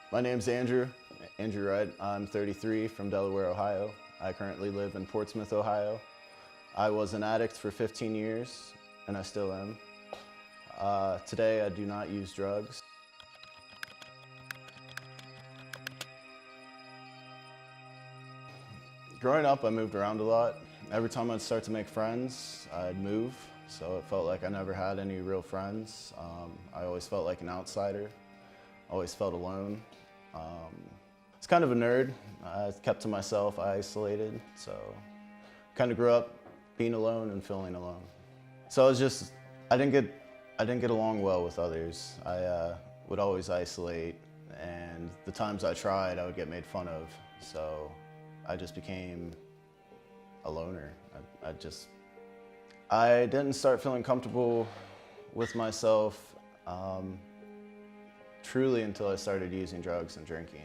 My name's Andrew Wright. I'm 33 from Delaware, Ohio. I currently live in Portsmouth, Ohio. I was an addict for 15 years, and I still am. Today, I do not use drugs. Growing up, I moved around a lot. Every time I'd start to make friends, I'd move, so it felt like I never had any real friends. I always felt like an outsider, always felt alone. I was kind of a nerd. I kept to myself, I isolated, so kind of grew up being alone and feeling alone. So I didn't get along well with others. I would always isolate, and the times I tried, I would get made fun of. So I just became a loner. I didn't start feeling comfortable with myself truly until I started using drugs and drinking.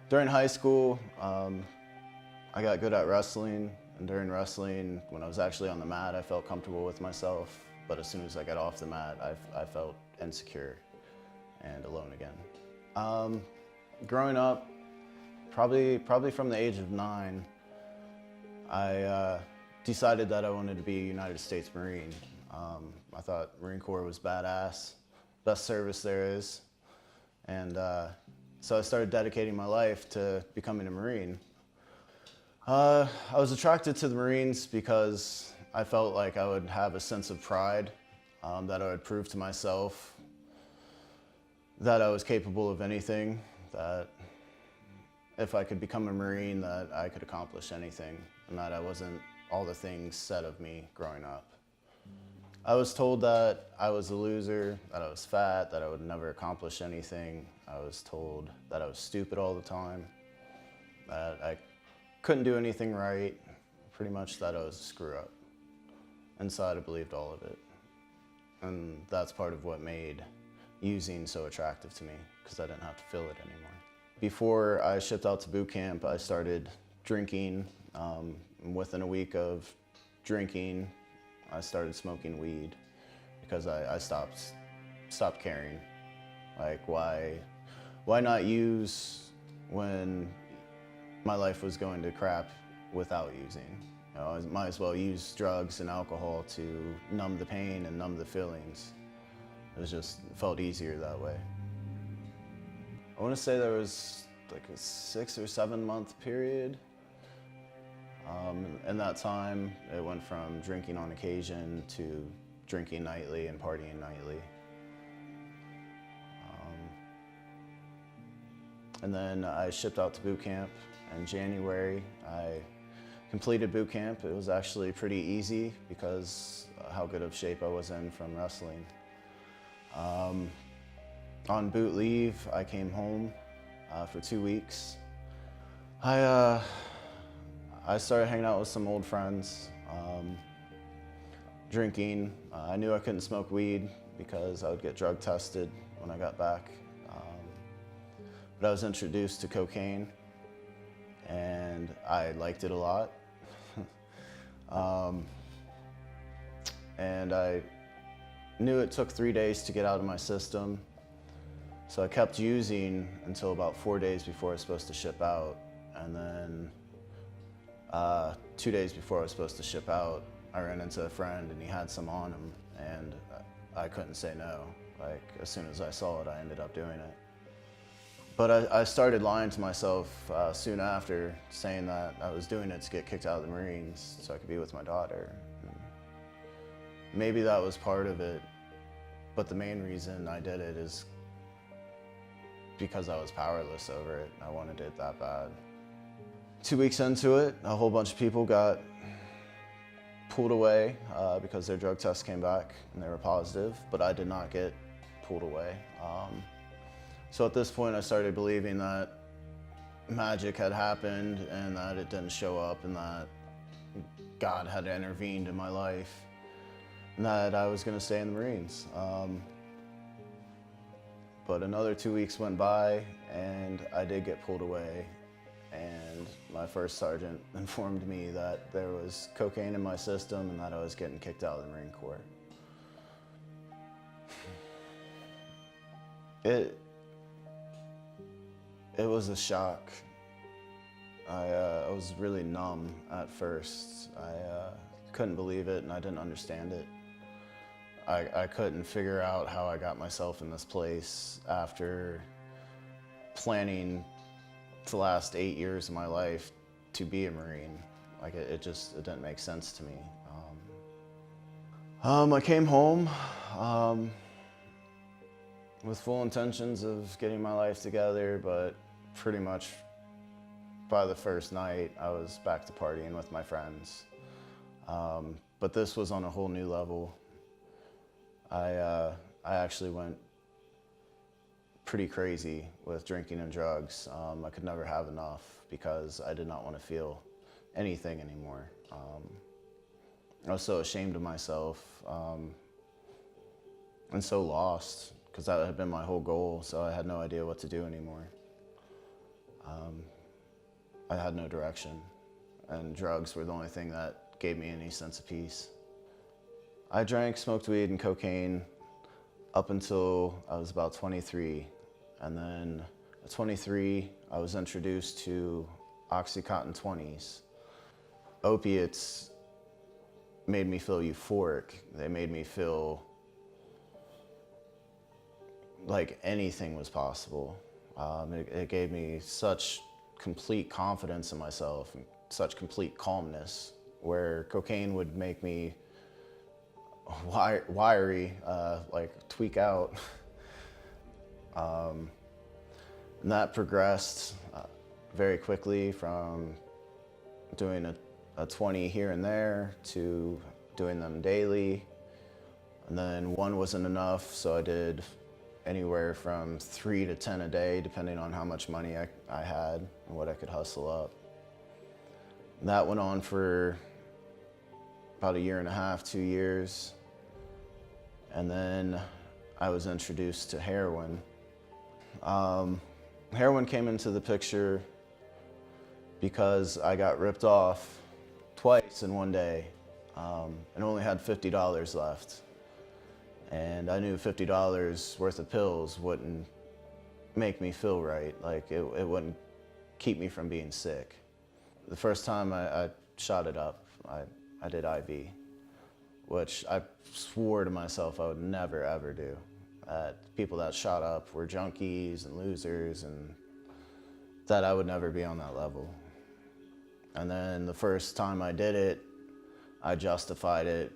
During high school, I got good at wrestling, and during wrestling, when I was actually on the mat, I felt comfortable with myself, but as soon as I got off the mat, I felt insecure and alone again. Growing up, probably from the age of 9, I decided that I wanted to be a United States Marine. I thought Marine Corps was badass, best service there is, and so I started dedicating my life to becoming a Marine. I was attracted to the Marines because I felt like I would have a sense of pride, that I would prove to myself that I was capable of anything, that if I could become a Marine, that I could accomplish anything, and that I wasn't all the things said of me growing up. I was told that I was a loser, that I was fat, that I would never accomplish anything. I was told that I was stupid all the time, that I couldn't do anything right, pretty much that I was a screw up. Inside, I believed all of it. And that's part of what made using so attractive to me, because I didn't have to feel it anymore. Before I shipped out to boot camp, I started drinking. Within a week of drinking, I started smoking weed because I stopped caring. Like, why not use when my life was going to crap without using? You know, I might as well use drugs and alcohol to numb the pain and numb the feelings. It felt easier that way. I want to say there was like a 6 or 7 month period. In that time, it went from drinking on occasion to drinking nightly and partying nightly. And then I shipped out to boot camp in January. I completed boot camp. It was actually pretty easy because how good of shape I was in from wrestling. On boot leave, I came home for 2 weeks. I started hanging out with some old friends, drinking. I knew I couldn't smoke weed because I would get drug tested when I got back. But I was introduced to cocaine, and I liked it a lot. And I knew it took 3 days to get out of my system, so I kept using until about 4 days before I was supposed to ship out. And then 2 days before I was supposed to ship out, I ran into a friend and he had some on him, and I couldn't say no. Like, as soon as I saw it, I ended up doing it. But I started lying to myself soon after, saying that I was doing it to get kicked out of the Marines so I could be with my daughter. And maybe that was part of it, but the main reason I did it is because I was powerless over it. I wanted it that bad. 2 weeks into it, a whole bunch of people got pulled away because their drug tests came back and they were positive, but I did not get pulled away. So at this point, I started believing that magic had happened and that it didn't show up and that God had intervened in my life and that I was going to stay in the Marines. But another 2 weeks went by and I did get pulled away, and my first sergeant informed me that there was cocaine in my system and that I was getting kicked out of the Marine Corps. It was a shock. I was really numb at first. I couldn't believe it and I didn't understand it. I couldn't figure out how I got myself in this place after planning the last 8 years of my life to be a Marine. Like it didn't make sense to me. I came home with full intentions of getting my life together, but pretty much by the first night, I was back to partying with my friends. But this was on a whole new level. I actually went pretty crazy with drinking and drugs. I could never have enough because I did not want to feel anything anymore. I was so ashamed of myself and so lost because that had been my whole goal, so I had no idea what to do anymore. I had no direction, and drugs were the only thing that gave me any sense of peace. I drank, smoked weed, and cocaine up until I was about 23. And then at 23, I was introduced to Oxycontin 20s. Opiates made me feel euphoric. They made me feel like anything was possible. It gave me such complete confidence in myself and such complete calmness, where cocaine would make me wiry, like tweak out. And that progressed very quickly from doing a 20 here and there to doing them daily. And then one wasn't enough, so I did anywhere from 3 to 10 a day, depending on how much money I had and what I could hustle up. And that went on for about 1.5 years, 2 years. And then I was introduced to heroin. Heroin came into the picture because I got ripped off twice in one day and only had $50 left. And I knew $50 worth of pills wouldn't make me feel right. Like it wouldn't keep me from being sick. The first time I shot it up, I did IV, which I swore to myself I would never ever do. People that shot up were junkies and losers, and that I would never be on that level. And then the first time I did it, I justified it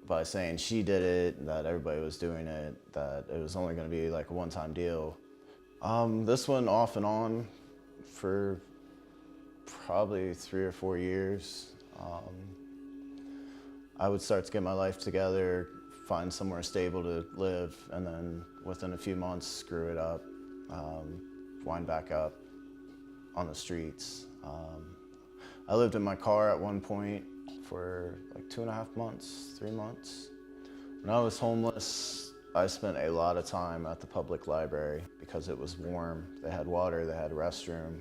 by saying she did it, that everybody was doing it, that it was only going to be like a one-time deal. This went off and on for probably 3 or 4 years. I would start to get my life together, find somewhere stable to live, and then within a few months, screw it up, wind back up on the streets. I lived in my car at one point for like 2.5 months, 3 months. When I was homeless, I spent a lot of time at the public library because it was warm. They had water, they had a restroom.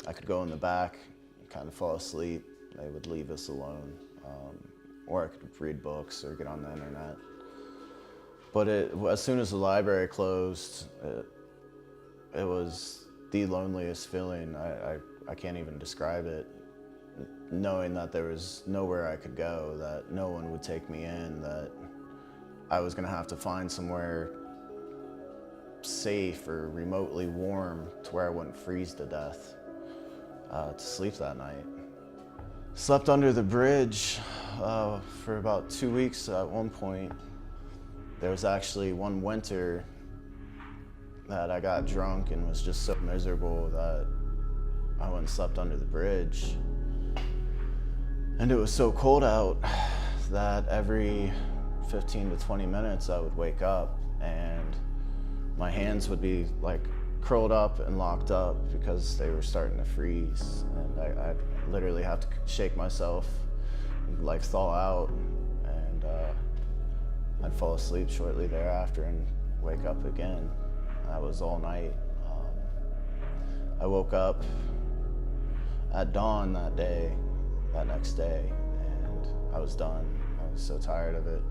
I could go in the back and kind of fall asleep. They would leave us alone. Or I could read books or get on the internet. But as soon as the library closed, it was the loneliest feeling. I can't even describe it. Knowing that there was nowhere I could go, that no one would take me in, that I was gonna have to find somewhere safe or remotely warm to where I wouldn't freeze to death to sleep that night. Slept under the bridge for about 2 weeks at one point. There was actually one winter that I got drunk and was just so miserable that I went and slept under the bridge. And it was so cold out that every 15 to 20 minutes I would wake up and my hands would be like curled up and locked up because they were starting to freeze. And I'd literally have to shake myself and like thaw out, and I'd fall asleep shortly thereafter and wake up again. That was all night. I woke up at dawn that next day, and I was done. I was so tired of it.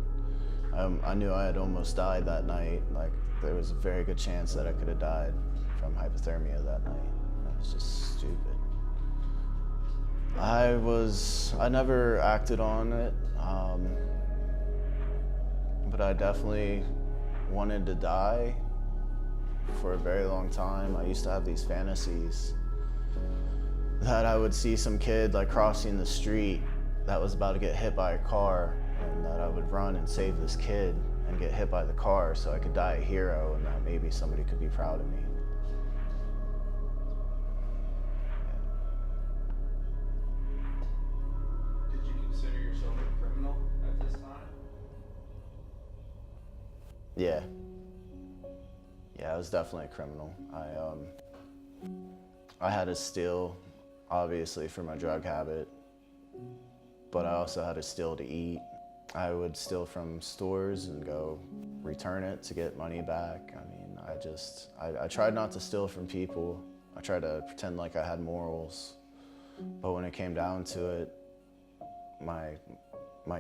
I knew I had almost died that night. Like, there was a very good chance that I could have died from hypothermia that night. It was just stupid. I never acted on it, but I definitely wanted to die for a very long time. I used to have these fantasies that I would see some kid like crossing the street that was about to get hit by a car, and that I would run and save this kid and get hit by the car so I could die a hero, and that maybe somebody could be proud of me. Did you consider yourself a criminal at this time? Yeah. Yeah, I was definitely a criminal. I had to steal, obviously, for my drug habit, but I also had to steal to eat. I would steal from stores and go return it to get money back. I mean, I tried not to steal from people. I tried to pretend like I had morals, but when it came down to it, my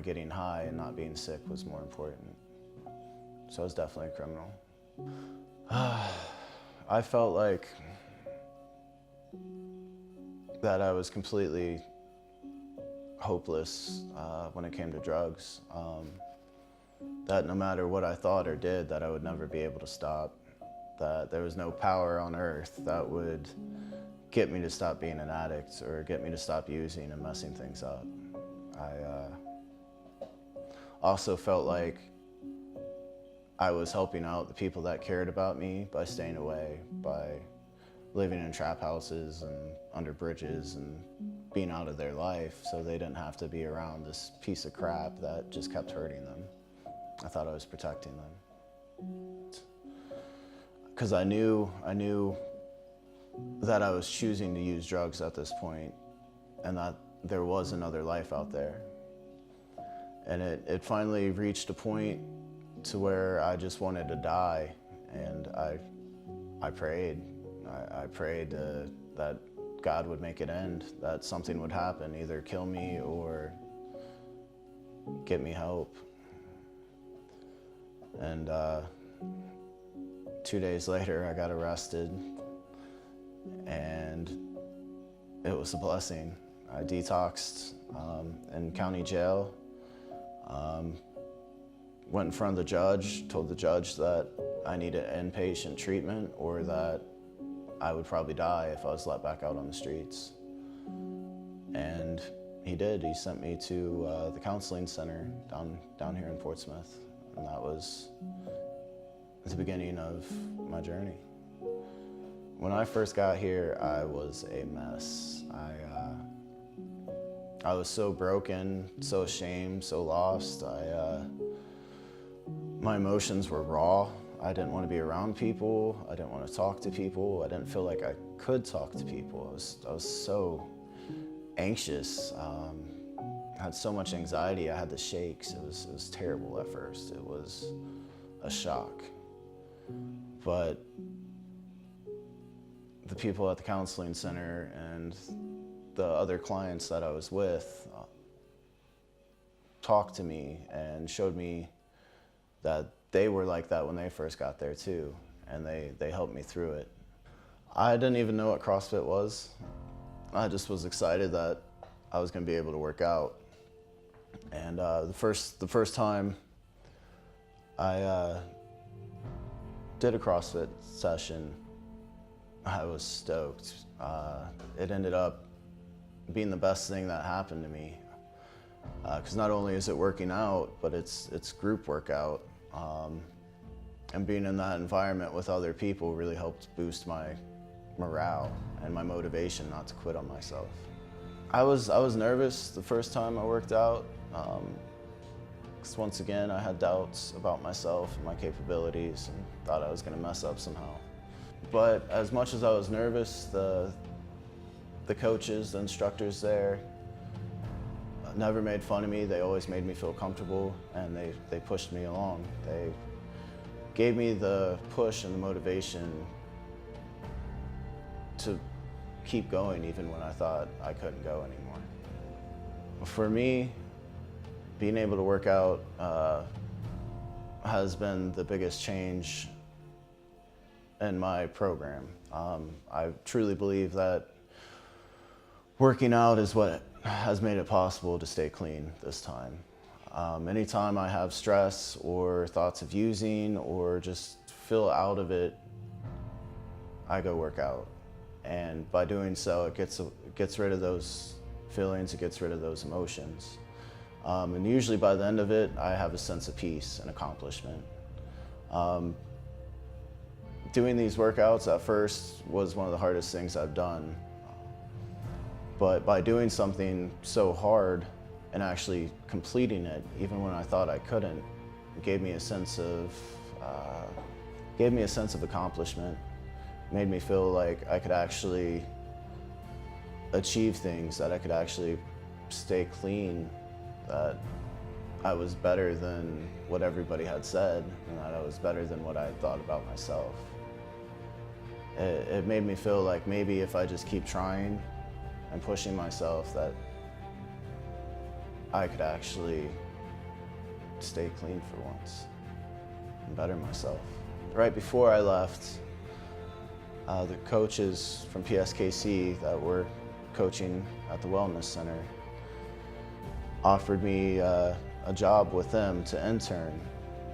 getting high and not being sick was more important. So I was definitely a criminal. I felt like that I was completely hopeless when it came to drugs. That no matter what I thought or did, that I would never be able to stop. That there was no power on earth that would get me to stop being an addict or get me to stop using and messing things up. I also felt like I was helping out the people that cared about me by staying away, by living in trap houses and under bridges and being out of their life so they didn't have to be around this piece of crap that just kept hurting them. I thought I was protecting them. Because I knew that I was choosing to use drugs at this point and that there was another life out there. And it finally reached a point to where I just wanted to die, and I prayed. I prayed that God would make it end, that something would happen, either kill me or get me help. And 2 days later, I got arrested, and it was a blessing. I detoxed in county jail. Went in front of the judge, told the judge that I needed inpatient treatment or that I would probably die if I was let back out on the streets. And he did. He sent me to the counseling center down here in Portsmouth. And that was the beginning of my journey. When I first got here, I was a mess. I was so broken, so ashamed, so lost. My emotions were raw. I didn't want to be around people. I didn't want to talk to people. I didn't feel like I could talk to people. I was so anxious. I had so much anxiety. I had the shakes. It was terrible at first. It was a shock. But the people at the counseling center and the other clients that I was with talked to me and showed me that they were like that when they first got there too, and they helped me through it. I didn't even know what CrossFit was. I just was excited that I was gonna be able to work out. And the first time I did a CrossFit session, I was stoked. It ended up being the best thing that happened to me. Because not only is it working out, but it's group workout. And being in that environment with other people really helped boost my morale and my motivation not to quit on myself. I was nervous the first time I worked out. Because once again, I had doubts about myself and my capabilities and thought I was gonna mess up somehow. But as much as I was nervous, the coaches, the instructors there, never made fun of me. They always made me feel comfortable, and they pushed me along. They gave me the push and the motivation to keep going even when I thought I couldn't go anymore. For me, being able to work out has been the biggest change in my program. I truly believe that working out is what has made it possible to stay clean this time. Anytime I have stress or thoughts of using or just feel out of it, I go work out. And by doing so, it gets rid of those feelings, it gets rid of those emotions. And usually by the end of it, I have a sense of peace and accomplishment. Doing these workouts at first was one of the hardest things I've done. But by doing something so hard and actually completing it, even when I thought I couldn't, it gave me a sense of accomplishment. Made me feel like I could actually achieve things, that I could actually stay clean, that I was better than what everybody had said, and that I was better than what I had thought about myself. It made me feel like maybe if I just keep trying and pushing myself, that I could actually stay clean for once and better myself. Right before I left, the coaches from PSKC that were coaching at the Wellness Center offered me a job with them to intern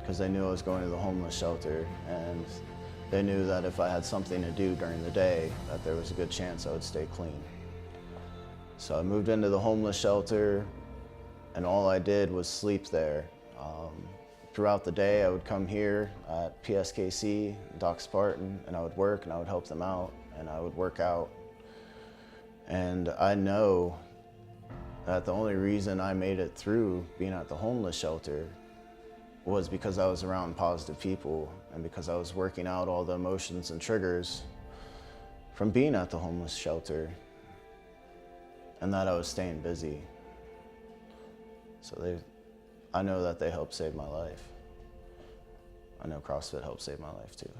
because they knew I was going to the homeless shelter, and they knew that if I had something to do during the day, that there was a good chance I would stay clean. So I moved into the homeless shelter, and all I did was sleep there. Throughout the day, I would come here at PSKC, Doc Spartan, and I would work and I would help them out and I would work out. And I know that the only reason I made it through being at the homeless shelter was because I was around positive people and because I was working out all the emotions and triggers from being at the homeless shelter, and that I was staying busy. So I know that they helped save my life. I know CrossFit helped save my life too.